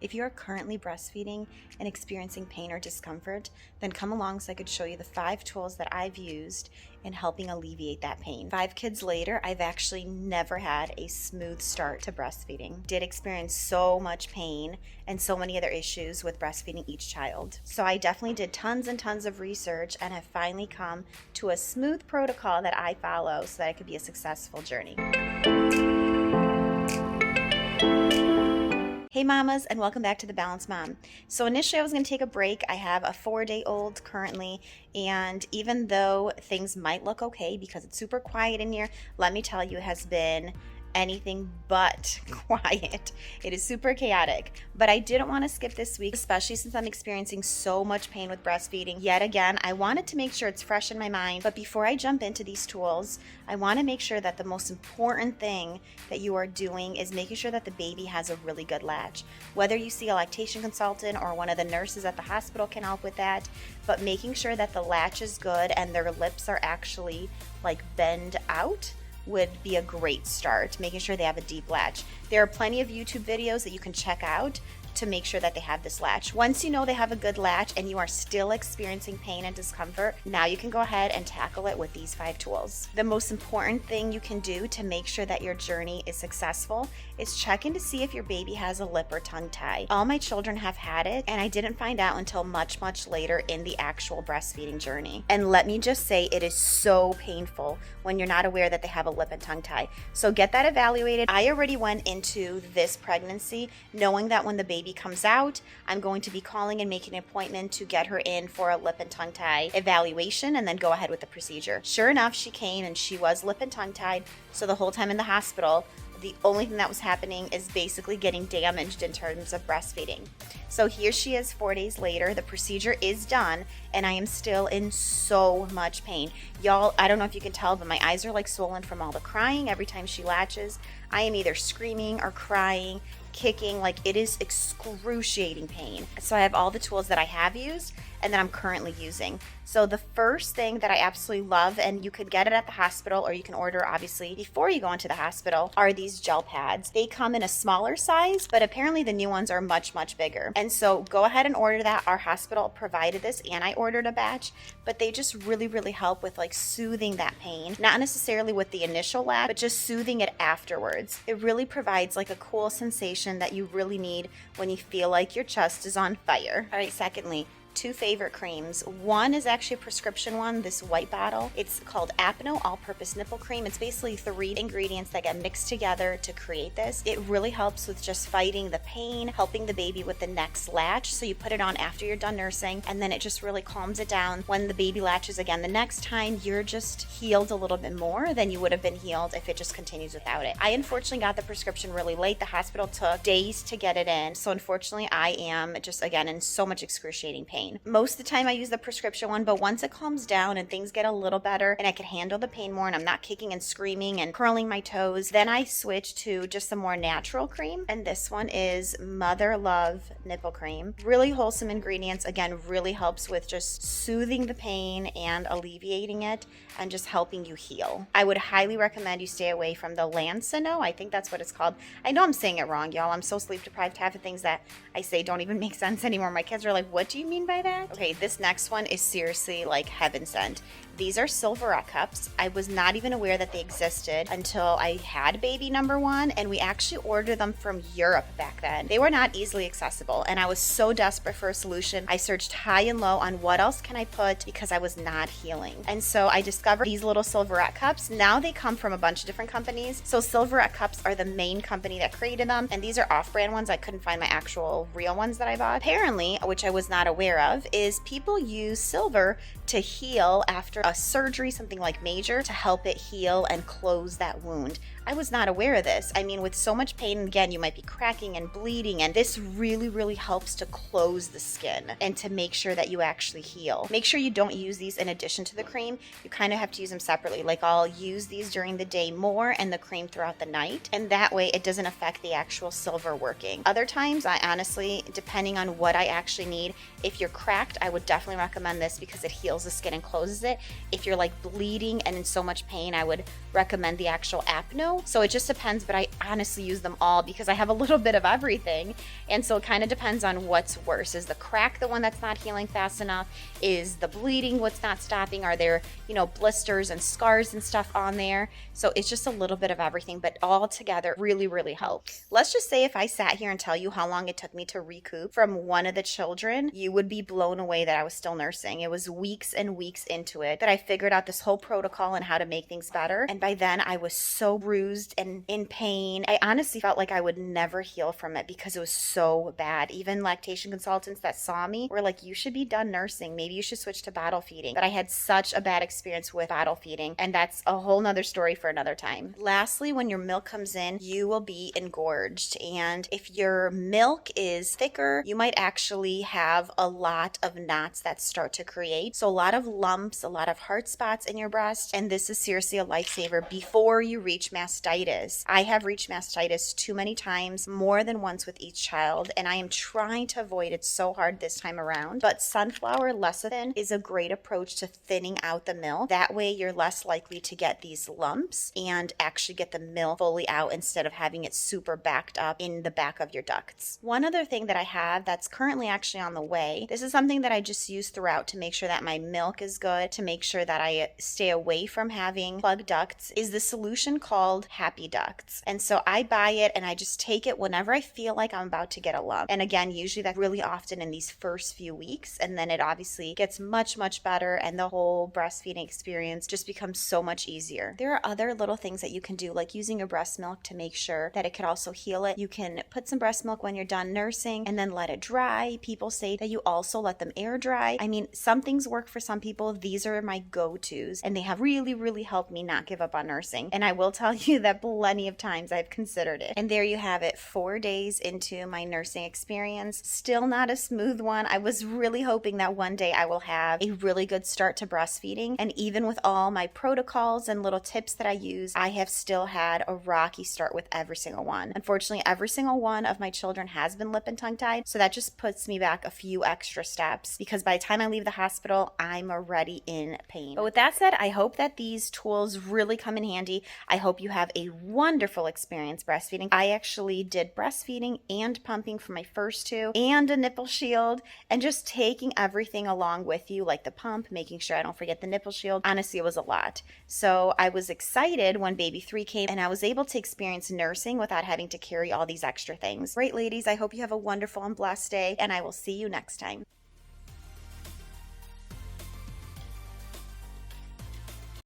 If you are currently breastfeeding and experiencing pain or discomfort, then come along so I could show you the 5 tools that I've used in helping alleviate that pain. 5 kids later, I've actually never had a smooth start to breastfeeding. Did experience so much pain and so many other issues with breastfeeding each child. So I definitely did tons and tons of research and have finally come to a smooth protocol that I follow so that it could be a successful journey. Hey mamas, and welcome back to The Balanced Mom. So initially I was going to take a break. I have a 4-day-old currently, and even though things might look okay because it's super quiet in here, let me tell you, it has been anything but quiet. It is super chaotic, but I didn't want to skip this week, especially since I'm experiencing so much pain with breastfeeding. Yet again, I wanted to make sure it's fresh in my mind, but before I jump into these tools, I want to make sure that the most important thing that you are doing is making sure that the baby has a really good latch. Whether you see a lactation consultant or one of the nurses at the hospital can help with that, but making sure that the latch is good and their lips are actually like bend out would be a great start, making sure they have a deep latch. There are plenty of YouTube videos that you can check out to make sure that they have this latch. Once you know they have a good latch and you are still experiencing pain and discomfort, now you can go ahead and tackle it with these 5 tools. The most important thing you can do to make sure that your journey is successful is check in to see if your baby has a lip or tongue tie. All my children have had it, and I didn't find out until much, much later in the actual breastfeeding journey. And let me just say, it is so painful when you're not aware that they have a lip and tongue tie. So get that evaluated. I already went into this pregnancy knowing that when the baby comes out, I'm going to be calling and making an appointment to get her in for a lip and tongue tie evaluation and then go ahead with the procedure. Sure enough, she came and she was lip and tongue tied. So the whole time in the hospital, the only thing that was happening is basically getting damaged in terms of breastfeeding. So here she is 4 days later. The procedure is done, and I am still in so much pain. Y'all, I don't know if you can tell, but my eyes are like swollen from all the crying every time she latches. I am either screaming or crying, kicking, like it is excruciating pain. So I have all the tools that I have used and that I'm currently using. So the first thing that I absolutely love, and you could get it at the hospital or you can order obviously before you go into the hospital, are these gel pads. They come in a smaller size, but apparently the new ones are much, much bigger. And so go ahead and order that. Our hospital provided this and I ordered a batch, but they just really, really help with like soothing that pain. Not necessarily with the initial latch, but just soothing it afterwards. It really provides like a cool sensation that you really need when you feel like your chest is on fire. All right, secondly, 2 favorite creams. One is actually a prescription one, this white bottle. It's called Apno All-Purpose Nipple Cream. It's basically 3 ingredients that get mixed together to create this. It really helps with just fighting the pain, helping the baby with the next latch. So you put it on after you're done nursing, and then it just really calms it down. When the baby latches again the next time, you're just healed a little bit more than you would have been healed if it just continues without it. I unfortunately got the prescription really late. The hospital took days to get it in. So unfortunately, I am just, again, in so much excruciating pain. Most of the time I use the prescription one, but once it calms down and things get a little better and I can handle the pain more and I'm not kicking and screaming and curling my toes, then I switch to just some more natural cream. And this one is Mother Love Nipple Cream. Really wholesome ingredients. Again, really helps with just soothing the pain and alleviating it and just helping you heal. I would highly recommend you stay away from the Lancino. I think that's what it's called. I know I'm saying it wrong, y'all. I'm so sleep deprived. Half the things that I say don't even make sense anymore. My kids are like, what do you mean by that? Okay, this next one is seriously like heaven sent. These are Silverette cups. I was not even aware that they existed until I had baby number 1, and we actually ordered them from Europe back then. They were not easily accessible, and I was so desperate for a solution. I searched high and low on what else can I put because I was not healing. And so I discovered these little Silverette cups. Now they come from a bunch of different companies. So Silverette cups are the main company that created them, and these are off-brand ones. I couldn't find my actual real ones that I bought. Apparently, which I was not aware of, is people use silver to heal after a surgery, something like major, to help it heal and close that wound. I was not aware of this. I mean, with so much pain, again, you might be cracking and bleeding, and this really, really helps to close the skin and to make sure that you actually heal. Make sure you don't use these in addition to the cream. You kind of have to use them separately. Like I'll use these during the day more and the cream throughout the night, and that way it doesn't affect the actual silver working. Other times, I honestly, depending on what I actually need, if you're cracked, I would definitely recommend this because it heals the skin and closes it. If you're like bleeding and in so much pain, I would recommend the actual Apno too. So it just depends, but I honestly use them all because I have a little bit of everything. And so it kind of depends on what's worse. Is the crack the one that's not healing fast enough? Is the bleeding what's not stopping? Are there, blisters and scars and stuff on there? So it's just a little bit of everything, but all together really, really helps. Let's just say if I sat here and tell you how long it took me to recoup from one of the children, you would be blown away that I was still nursing. It was weeks and weeks into it that I figured out this whole protocol and how to make things better. And by then I was so bruised and in pain. I honestly felt like I would never heal from it because it was so bad. Even lactation consultants that saw me were like, you should be done nursing. Maybe you should switch to bottle feeding. But I had such a bad experience with bottle feeding, and that's a whole nother story for another time. Lastly, when your milk comes in, you will be engorged. And if your milk is thicker, you might actually have a lot of knots that start to create. So a lot of lumps, a lot of hard spots in your breast. And this is seriously a lifesaver before you reach mastitis. I have reached mastitis too many times, more than once with each child, and I am trying to avoid it so hard this time around. But sunflower lecithin is a great approach to thinning out the milk. That way you're less likely to get these lumps and actually get the milk fully out instead of having it super backed up in the back of your ducts. One other thing that I have that's currently actually on the way, this is something that I just use throughout to make sure that my milk is good, to make sure that I stay away from having plugged ducts, is the solution called Happy Ducts. And so I buy it and I just take it whenever I feel like I'm about to get a lump. And again, usually that's really often in these first few weeks, and then it obviously gets much, much better, and the whole breastfeeding experience just becomes so much easier. There are other little things that you can do, like using your breast milk to make sure that it could also heal it. You can put some breast milk when you're done nursing and then let it dry. People say that you also let them air dry. I mean, some things work for some people. These are my go-tos, and they have really, really helped me not give up on nursing. And I will tell you that plenty of times I've considered it. And there you have it, 4 days into my nursing experience. Still not a smooth one. I was really hoping that one day I will have a really good start to breastfeeding. And even with all my protocols and little tips that I use, I have still had a rocky start with every single one. Unfortunately, every single one of my children has been lip and tongue tied. So that just puts me back a few extra steps because by the time I leave the hospital, I'm already in pain. But with that said, I hope that these tools really come in handy. I hope you have a wonderful experience breastfeeding. I actually did breastfeeding and pumping for my first two and a nipple shield, and just taking everything along with you, like the pump, making sure I don't forget the nipple shield. Honestly, it was a lot. So I was excited when baby 3 came and I was able to experience nursing without having to carry all these extra things. Great, ladies. I hope you have a wonderful and blessed day, and I will see you next time.